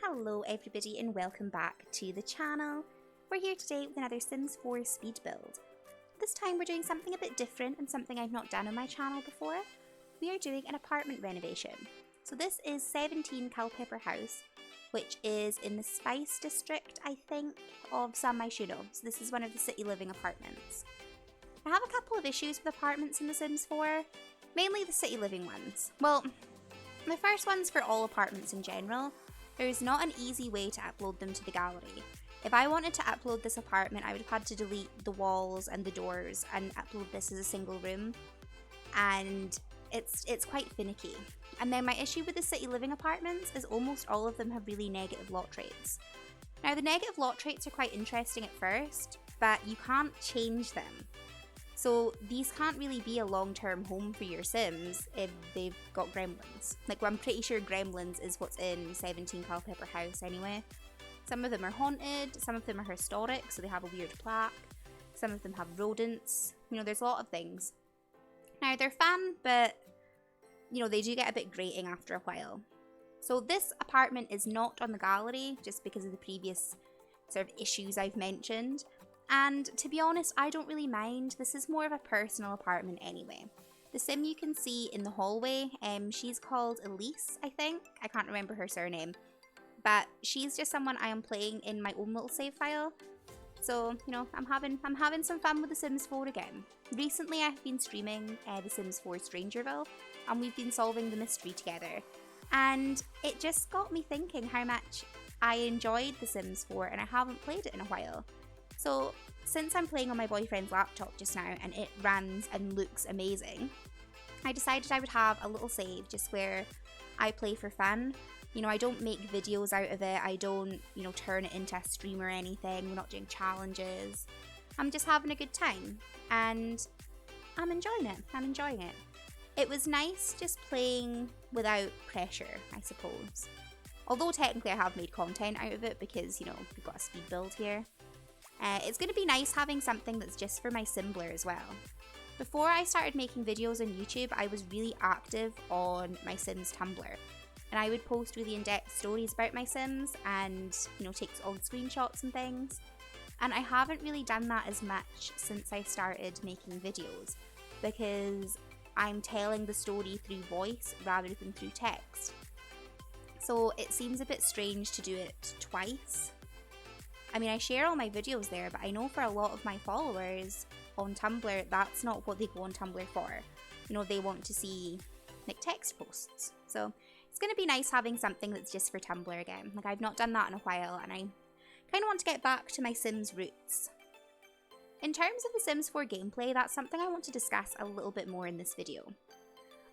Hello everybody and welcome back to the channel. We're here today with another Sims 4 speed build. This time we're doing something a bit different and something I've not done on my channel before. We are doing an apartment renovation. So this is 17 Culpepper House, which is in the Spice District, I think, of San Myshuno. So this is one of the city living apartments. I have a couple of issues with apartments in The Sims 4, mainly the city living ones. Well, the first one's for all apartments in general. There's not an easy way to upload them to the gallery. If I wanted to upload this apartment, I would have had to delete the walls and the doors and upload this as a single room. And it's quite finicky. And then my issue with the city living apartments is almost all of them have really negative lot traits. Now the negative lot traits are quite interesting at first, but you can't change them. So these can't really be a long-term home for your Sims if they've got gremlins. Like, well, I'm pretty sure gremlins is what's in 17 Culpepper House anyway. Some of them are haunted, some of them are historic, so they have a weird plaque. Some of them have rodents. You know, there's a lot of things. Now, they're fun, but, you know, they do get a bit grating after a while. So this apartment is not on the gallery, just because of the previous sort of issues I've mentioned. And to be honest, I don't really mind. This is more of a personal apartment anyway. The Sim you can see in the hallway, she's called Elise, I think. I can't remember her surname. But she's just someone I am playing in my own little save file. So, you know, I'm having some fun with The Sims 4 again. Recently I've been streaming The Sims 4 Strangerville, and we've been solving the mystery together. And it just got me thinking how much I enjoyed The Sims 4 and I haven't played it in a while. So, since I'm playing on my boyfriend's laptop just now and it runs and looks amazing, I decided I would have a little save just where I play for fun. You know, I don't make videos out of it, I don't, you know, turn it into a stream or anything, we're not doing challenges. I'm just having a good time and I'm enjoying it. It was nice just playing without pressure, I suppose. Although technically I have made content out of it because, you know, we've got a speed build here. It's going to be nice having something that's just for my Simbler as well. Before I started making videos on YouTube, I was really active on my Sims Tumblr. And I would post really in-depth stories about my Sims and, you know, take old screenshots and things. And I haven't really done that as much since I started making videos, because I'm telling the story through voice rather than through text. So it seems a bit strange to do it twice. I mean, I share all my videos there, but I know for a lot of my followers on Tumblr, that's not what they go on Tumblr for. You know, they want to see, like, text posts. So it's going to be nice having something that's just for Tumblr again. Like, I've not done that in a while, and I kind of want to get back to my Sims roots. In terms of the Sims 4 gameplay, that's something I want to discuss a little bit more in this video.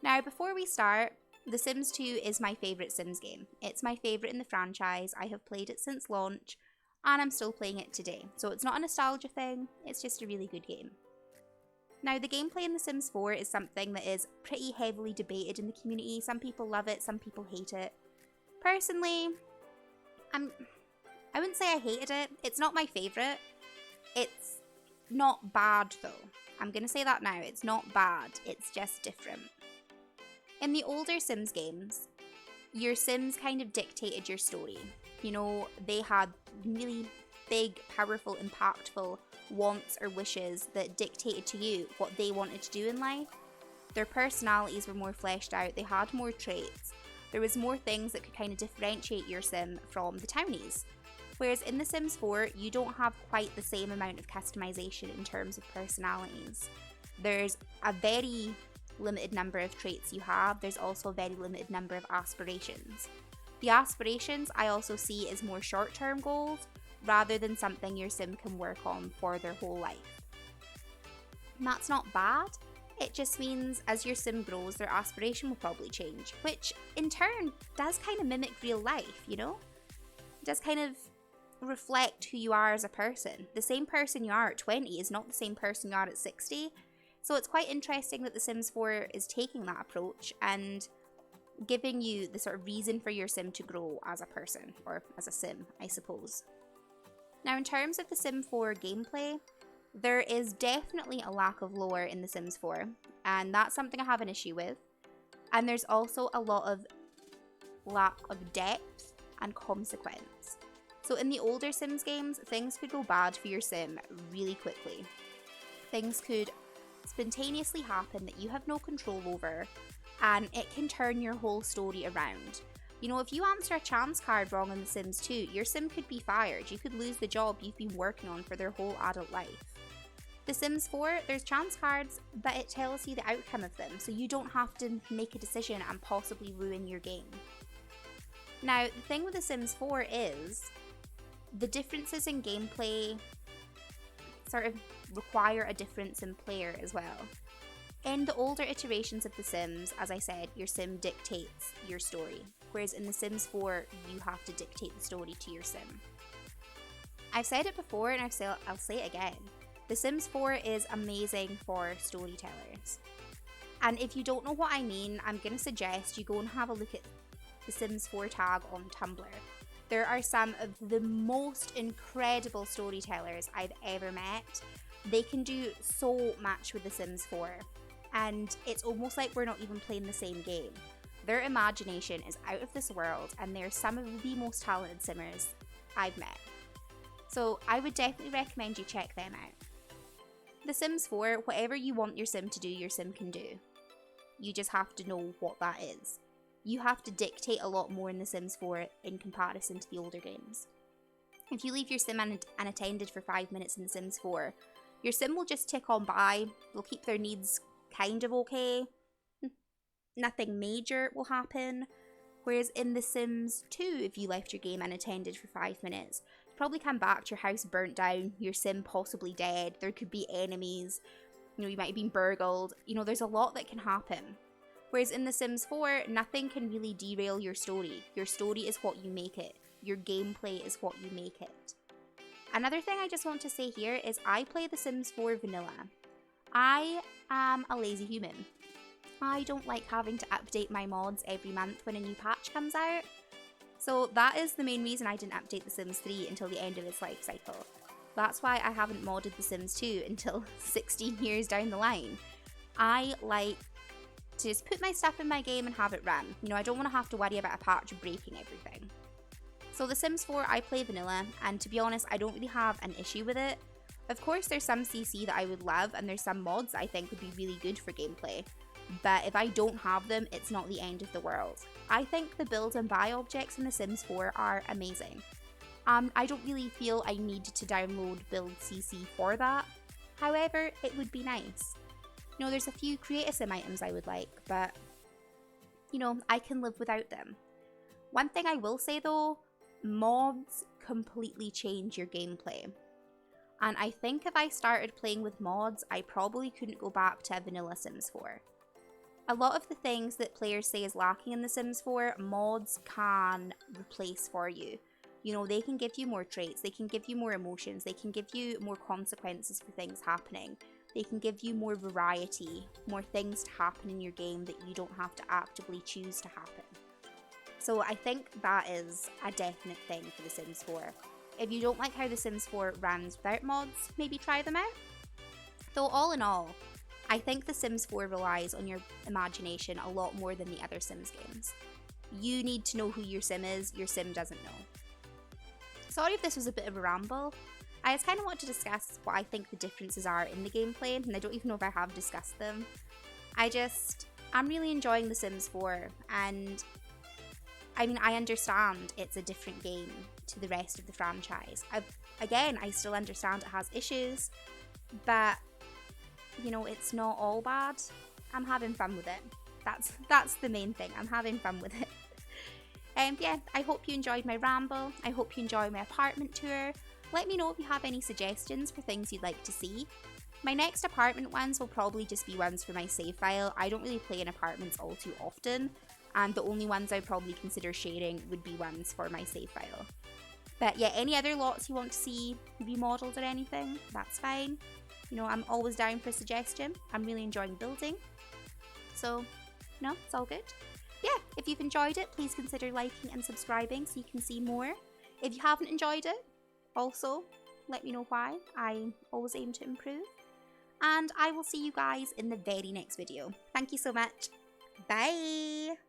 Now, before we start, The Sims 2 is my favourite Sims game. It's my favourite in the franchise. I have played it since launch, and I'm still playing it today. So it's not a nostalgia thing, it's just a really good game. Now, the gameplay in The Sims 4 is something that is pretty heavily debated in the community. Some people love it, some people hate it. Personally, I wouldn't say I hated it. It's not my favourite. It's not bad though. I'm gonna say that now. It's not bad, it's just different. In the older Sims games, your Sims kind of dictated your story. You know, they had really big, powerful, impactful wants or wishes that dictated to you what they wanted to do in life. Their personalities were more fleshed out, they had more traits. There was more things that could kind of differentiate your Sim from the townies. Whereas in The Sims 4, you don't have quite the same amount of customization in terms of personalities. There's a very limited number of traits you have, there's also a very limited number of aspirations. The aspirations I also see as more short-term goals rather than something your Sim can work on for their whole life. And that's not bad, it just means as your Sim grows, their aspiration will probably change, which in turn does kind of mimic real life, you know? It does kind of reflect who you are as a person. The same person you are at 20 is not the same person you are at 60, so it's quite interesting that The Sims 4 is taking that approach and giving you the sort of reason for your Sim to grow as a person, or as a Sim, I suppose. Now, in terms of the Sim 4 gameplay, There is definitely a lack of lore in The Sims 4, and that's something I have an issue with. And there's also a lot of lack of depth and consequence. So in the older Sims games, things could go bad for your sim really quickly. Things could spontaneously happen that you have no control over, and it can turn your whole story around. You know, if you answer a chance card wrong in The Sims 2, your sim could be fired. You could lose the job you've been working on for their whole adult life. The Sims 4, there's chance cards, but it tells you the outcome of them, so you don't have to make a decision and possibly ruin your game. Now, the thing with The Sims 4 is the differences in gameplay sort of require a difference in player as well. In the older iterations of The Sims, as I said, your sim dictates your story, whereas in The Sims 4, you have to dictate the story to your sim. I've said it before and I'll say it again. The Sims 4 is amazing for storytellers. And if you don't know what I mean, I'm going to suggest you go and have a look at the Sims 4 tag on Tumblr. There are some of the most incredible storytellers I've ever met. They can do so much with The Sims 4, and it's almost like we're not even playing the same game. Their imagination is out of this world, and they're some of the most talented simmers I've met. So I would definitely recommend you check them out. The Sims 4, whatever you want your sim to do, your sim can do. You just have to know what that is. You have to dictate a lot more in The Sims 4 in comparison to the older games. If you leave your sim unattended for 5 minutes in The Sims 4, your sim will just tick on by, they'll keep their needs kind of okay, nothing major will happen. Whereas in The Sims 2, if you left your game unattended for 5 minutes, you'd probably come back to your house burnt down, your sim possibly dead, there could be enemies, you might have been burgled, there's a lot that can happen. Whereas in The Sims 4, nothing can really derail your story. Your story is what you make it. Your gameplay is what you make it. Another thing I just want to say here is I play The Sims 4 vanilla. I am a lazy human. I don't like having to update my mods every month when a new patch comes out. So that is the main reason I didn't update The Sims 3 until the end of its life cycle. That's why I haven't modded The Sims 2 until 16 years down the line. I like to just put my stuff in my game and have it run. I don't want to have to worry about a patch breaking everything. So The Sims 4, I play vanilla, and to be honest, I don't really have an issue with it. Of course, there's some CC that I would love, and there's some mods that I think would be really good for gameplay. But if I don't have them, it's not the end of the world. I think the build and buy objects in The Sims 4 are amazing. I don't really feel I need to download build CC for that. However, it would be nice. There's a few create a sim items I would like, but, I can live without them. One thing I will say though, mods completely change your gameplay. And I think if I started playing with mods, I probably couldn't go back to a vanilla Sims 4. A lot of the things that players say is lacking in The Sims 4, mods can replace for you. They can give you more traits, they can give you more emotions, they can give you more consequences for things happening. They can give you more variety, more things to happen in your game that you don't have to actively choose to happen. So I think that is a definite thing for The Sims 4. If you don't like how The Sims 4 runs without mods, maybe try them out. Though all in all, I think The Sims 4 relies on your imagination a lot more than the other Sims games. You need to know who your sim is, your sim doesn't know. Sorry if this was a bit of a ramble. I just kind of want to discuss what I think the differences are in the gameplay, and I don't even know if I have discussed them. I'm really enjoying The Sims 4, and I understand it's a different game to the rest of the franchise. I still understand it has issues, but, it's not all bad. I'm having fun with it. That's the main thing, I'm having fun with it. Yeah, I hope you enjoyed my ramble, I hope you enjoyed my apartment tour. Let me know if you have any suggestions for things you'd like to see. My next apartment ones will probably just be ones for my save file. I don't really play in apartments all too often, and the only ones I'd probably consider sharing would be ones for my save file. But yeah, any other lots you want to see remodeled or anything, that's fine. I'm always down for a suggestion. I'm really enjoying building. So, it's all good. Yeah, if you've enjoyed it, please consider liking and subscribing so you can see more. If you haven't enjoyed it, also, let me know why. I always aim to improve. And I will see you guys in the very next video. Thank you so much. Bye!